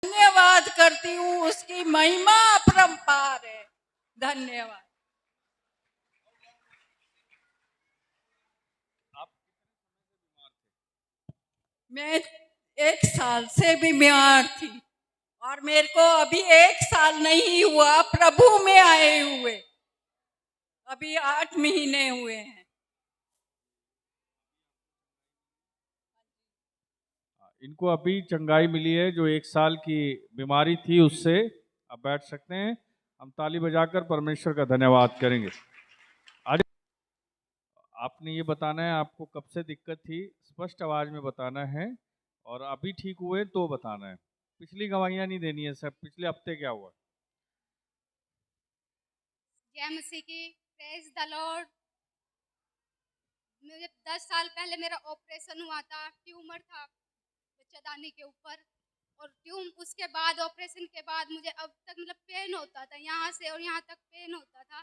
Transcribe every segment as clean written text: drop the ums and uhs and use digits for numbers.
धन्यवाद करती हूँ, उसकी महिमा अपरंपार है। धन्यवाद। मैं 1 साल से बीमार थी और मेरे को अभी 1 साल नहीं हुआ प्रभु में आए हुए, अभी 8 महीने हुए हैं। इनको अभी चंगाई मिली है, जो 1 साल की बीमारी थी उससे। अब बैठ सकते हैं। हम ताली बजाकर परमेश्वर का धन्यवाद करेंगे। आज आपने ये बताना है आपको कब से दिक्कत थी, स्पष्ट आवाज में बताना है, और अभी ठीक हुए तो बताना है। पिछली गवाहियां नहीं देनी है सर, पिछले हफ्ते क्या हुआ। जय मसीह की। Praise the Lord. मुझे 10 साल पहले मेरा ऑपरेशन हुआ था, ट्यूमर था बच्चादानी के ऊपर, और उसके बाद ऑपरेशन के बाद मुझे अब तक मतलब पेन होता था, यहाँ से और यहाँ तक पेन होता था,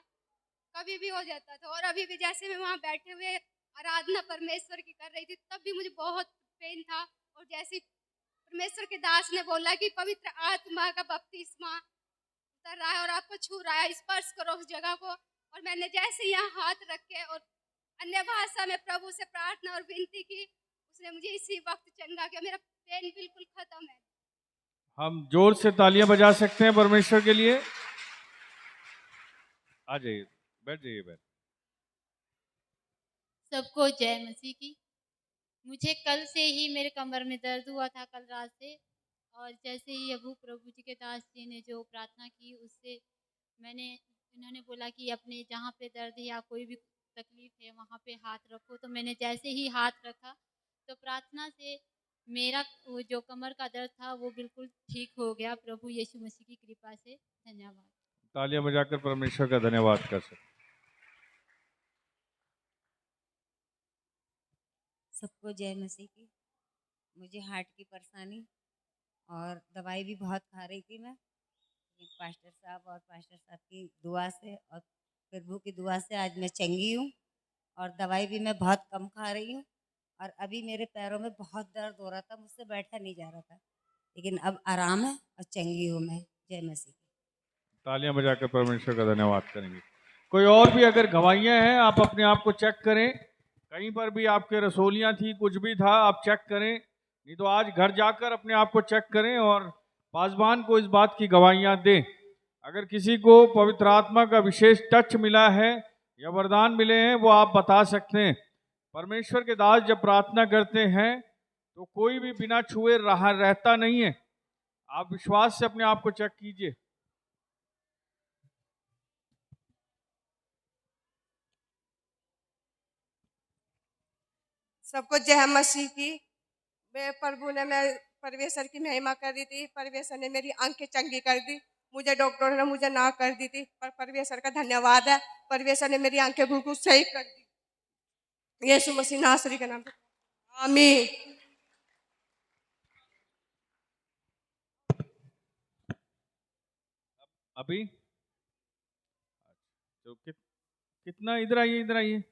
कभी भी हो जाता था। और अभी भी जैसे मैं वहाँ बैठे हुए आराधना परमेश्वर की कर रही थी, तब भी मुझे बहुत पेन था। और जैसे परमेश्वर के दास ने बोला कि पवित्र आत्मा का बपतिस्मा उतर रहा है और आपको छू रहा है, स्पर्श करो उस जगह को। और मैंने जैसे यहाँ हाथ रखे और अन्य भाषा में प्रभु से प्रार्थना और विनती की, उसने मुझे इसी वक्त चंगा किया। मेरा पेन बिल्कुल खत्म है। हम जोर से तालियां बजा सकते हैं परमेश्वर के लिए। आ जाइए, बैठ जाइए। बैठ। सबको जय मसीह की। मुझे कल से ही मेरे कमर में दर्द हुआ था, कल रात से। और जैसे ही अबू प्रभु जी के दास जी ने जो प्रार्थना की, उससे इन्होंने बोला कि अपने जहाँ पे दर्द है या कोई भी तकलीफ है वहाँ पे हाथ रखो। तो मैंने जैसे ही हाथ रखा तो प्रार्थना से मेरा वो जो कमर का दर्द था वो बिल्कुल ठीक हो गया, प्रभु यीशु मसीह की कृपा से। धन्यवाद। तालियां बजाकर परमेश्वर का धन्यवाद कर सकते। सबको जय मसीह की। मुझे हार्ट की परेशानी और दवाई भी बहुत खा रही थी मैं, पास्टर साहब की दुआ से और प्रभु की दुआ से आज मैं चंगी हूँ। और दवाई भी मैं बहुत कम खा रही हूँ। और अभी मेरे पैरों में बहुत दर्द हो रहा था, मुझसे बैठा नहीं जा रहा था, लेकिन अब आराम है और चंगी हूँ मैं। जय मसीह। तालियां बजाकर परमेश्वर का धन्यवाद करेंगे। कोई और भी अगर गवाहियां हैं, आप अपने आप को चेक करें। कहीं पर भी आपके रसोलियां थी, कुछ भी था, आप चेक करें। नहीं तो आज घर जाकर अपने आप को चेक करें और पासवान को इस बात की गवाहियां दें। अगर किसी को पवित्र आत्मा का विशेष टच मिला है या वरदान मिले हैं, वो आप बता सकते हैं। परमेश्वर के दास जब प्रार्थना करते हैं तो कोई भी बिना छुए रहता नहीं है। आप विश्वास से अपने आप को चेक कीजिए। सबको जय मसीह की। मैं परमेश्वर की महिमा कर रही थी। परमेश्वर ने मेरी आंखें चंगी कर दी। मुझे डॉक्टर ने मुझे ना कर दी थी, पर परमेश्वर का धन्यवाद है। परमेश्वर ने मेरी आंखें बिल्कुल सही कर दी। यीशु मसीह नासरी के नाम पे आमीन। अभी तो कितना, इधर आइए, इधर आइए।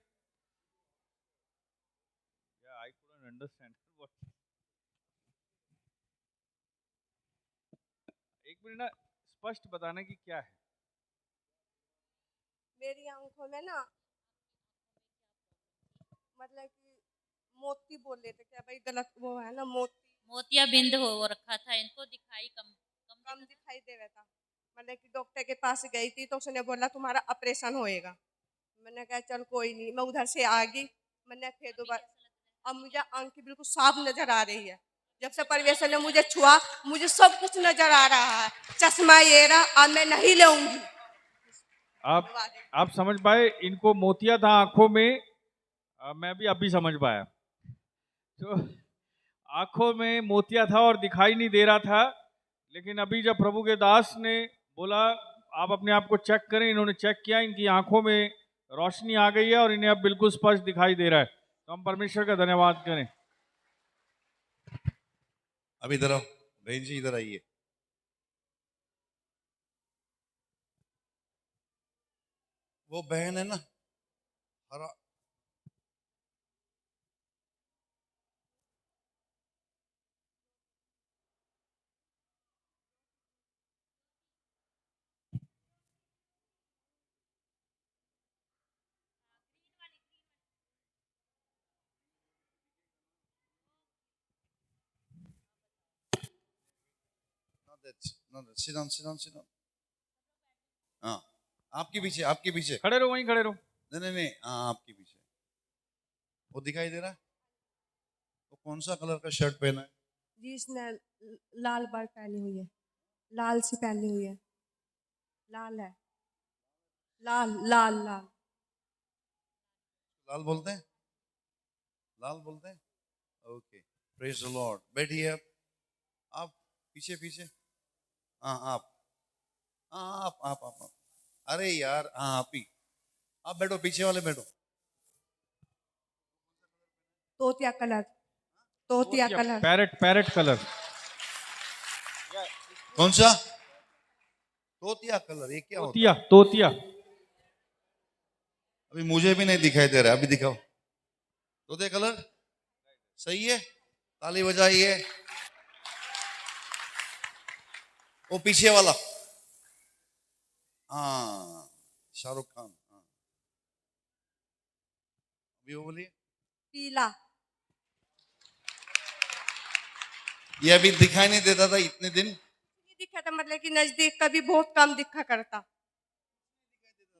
आई couldn't understand what। एक मिनट ना, स्पष्ट बताना कि क्या है। मेरी आंखों में ना मतलब कि मोती बोल लेते, क्या भाई गलत वो है ना, मोतिया बिंद हो रखा था, इनको दिखाई कम कम दिखाई दे रहा था। मतलब कि डॉक्टर के पास गई थी तो उसने बोला तुम्हारा ऑपरेशन होएगा। मैंने कहा चल कोई नहीं, मैं उधर से आ गई। मैंने फिर दोबारा, अब मुझे आंखें बिल्कुल साफ नजर आ रही है। जब से परमेश्वर ने मुझे छुआ, मुझे सब कुछ नजर आ रहा है। चश्मा ये रहा, अब मैं नहीं लूंगी। आप समझ पाए? इनको मोतिया था आंखों में। मैं भी अभी समझ पाया। तो आंखों में मोतिया था और दिखाई नहीं दे रहा था। लेकिन अभी जब प्रभु के दास ने बोला आप अपने आप को चेक करें, इन्होंने चेक किया, इनकी आंखों में रोशनी आ गई है और इन्हें अब बिल्कुल स्पष्ट दिखाई दे रहा है। तो हम परमेश्वर का धन्यवाद करें। अब इधर आओ बहन जी, इधर आइए। वो बहन है ना, हरा that. No, no, sit down, sit down, sit down. हाँ, आपके पीछे, आपके पीछे. खड़े रहो, वहीं खड़े रहो। नहीं नहीं नहीं, हाँ आपके पीछे। वो दिखाई दे रहा है? वो कौन सा कलर का शर्ट पहना है? जी इसने लाल बाल पहनी हुई है, लाल सी पहनी हुई है, लाल है, लाल लाल लाल। लाल बोलते हैं? लाल बोलते हैं? Okay, praise the Lord. बैठिए आप पीछे पीछे। हाँ आप, हाँ आप। अरे यार, हाँ आप ही, आप बैठो, पीछे वाले बैठो। तोतिया कलर, तोतिया कलर। Parrot colour. कौन सा? तोतिया कलर, ये क्या होता है? तोतिया। अभी मुझे भी नहीं दिखाई दे रहा, अभी दिखाओ। तोतिया कलर सही है, ताली बजाइए। वो पीछे वाला, हाँ शाहरुख खान। हाँ, अभी वो बोलिए। पीला। ये अभी दिखाई नहीं देता था इतने दिन। नहीं दिखा था, मतलब कि नजदीक कभी बहुत कम दिखा करता,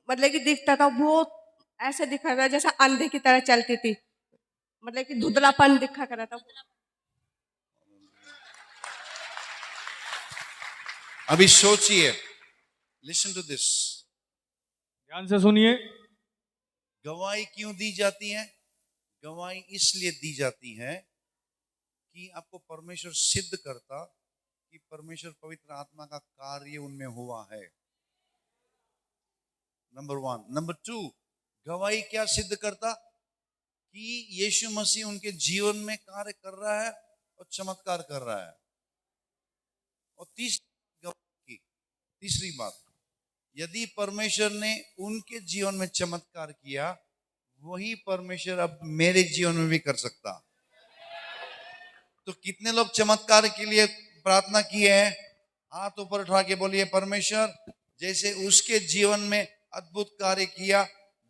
मतलब कि दिखता था बहुत, ऐसे दिखा था जैसा अंधे की तरह चलती थी, मतलब कि धुंधलापन दिखा कर था। अभी सोचिए, लिसन टू दिस। ध्यान से सुनिए। गवाही क्यों दी जाती है? गवाही इसलिए दी जाती है कि आपको परमेश्वर सिद्ध करता कि परमेश्वर पवित्र आत्मा का कार्य उनमें हुआ है। नंबर 1। नंबर 2, गवाही क्या सिद्ध करता? कि यीशु मसीह उनके जीवन में कार्य कर रहा है और चमत्कार कर रहा है। और तीसरी बात, यदि परमेश्वर ने उनके जीवन में चमत्कार किया, वही परमेश्वर अब मेरे जीवन में भी कर सकता। तो कितने लोग चमत्कार के लिए प्रार्थना किए हैं? हाथ ऊपर उठा के बोलिए, परमेश्वर जैसे उसके जीवन में अद्भुत कार्य किया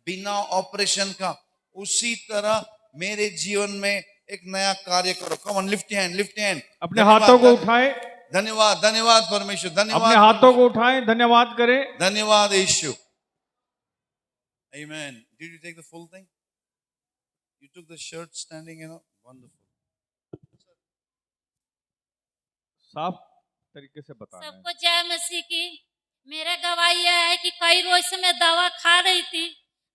बिना ऑपरेशन का, उसी तरह मेरे जीवन में एक नया कार्य करो। Come on, lift hand, lift hand. अपने हाथों को उठाएं। धन्यवाद, धन्यवाद परमेश्वर, धन्यवाद। अपने हाथों को उठाएं, धन्यवाद करें। धन्यवाद यीशु। Amen. Did you take the full thing? You took the shirt standing, wonderful. साफ तरीके से बताना है। सबको जय मसीह की। मेरा गवाही यह है कि कई रोज से मैं दवा खा रही थी,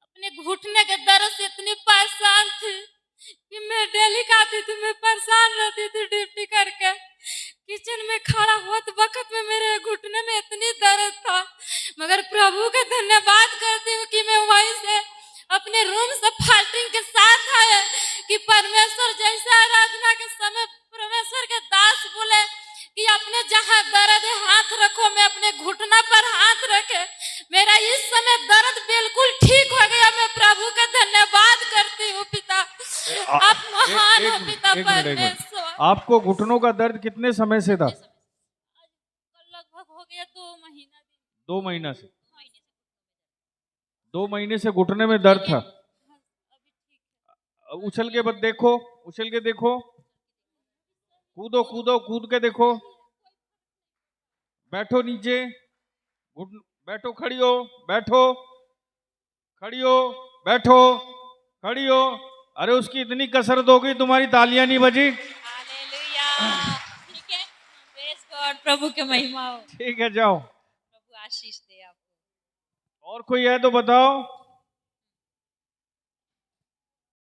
अपने घुटने के दर्द से इतनी परेशान थी कि मैं डेली खाती थी, मैं परेशान रहती थी ड्यूटी करके। किचन में खड़ा होते वक्त में मेरे घुटने में इतनी दर्द था, मगर प्रभु का धन्यवाद करती हूँ कि मैं वहीं से अपने रूम से फास्टिंग के साथ आए कि परमेश्वर जैसे आराधना के समय परमेश्वर के दास बोले कि अपने जहां दर्द है हाथ रखो, मैं अपने घुटना पर हाथ रखे, मेरा इस समय दर्द बिल्कुल ठीक हो गया। मैं प्रभु का धन्यवाद करती हूँ पिता, आप महान हो पिता परमेश्वर। आपको घुटनों का दर्द कितने समय से था? लगभग हो गया 2 महीना। 2 महीना से। 2 महीने से घुटने में दर्द था। उछल के बस देखो, उछल के देखो, कूदो कूदो, कूद के देखो, बैठो नीचे, बैठो, खड़ी हो, बैठो, खड़ी हो, बैठो, खड़ी हो। अरे उसकी इतनी कसरत हो गई, तुम्हारी तालियां नहीं बजी। हालेलुया। ठीक है, प्रेज गॉड, प्रभु की महिमा हो। ठीक है, जाओ। प्रभु आशीष दे आपको। और कोई है तो बताओ।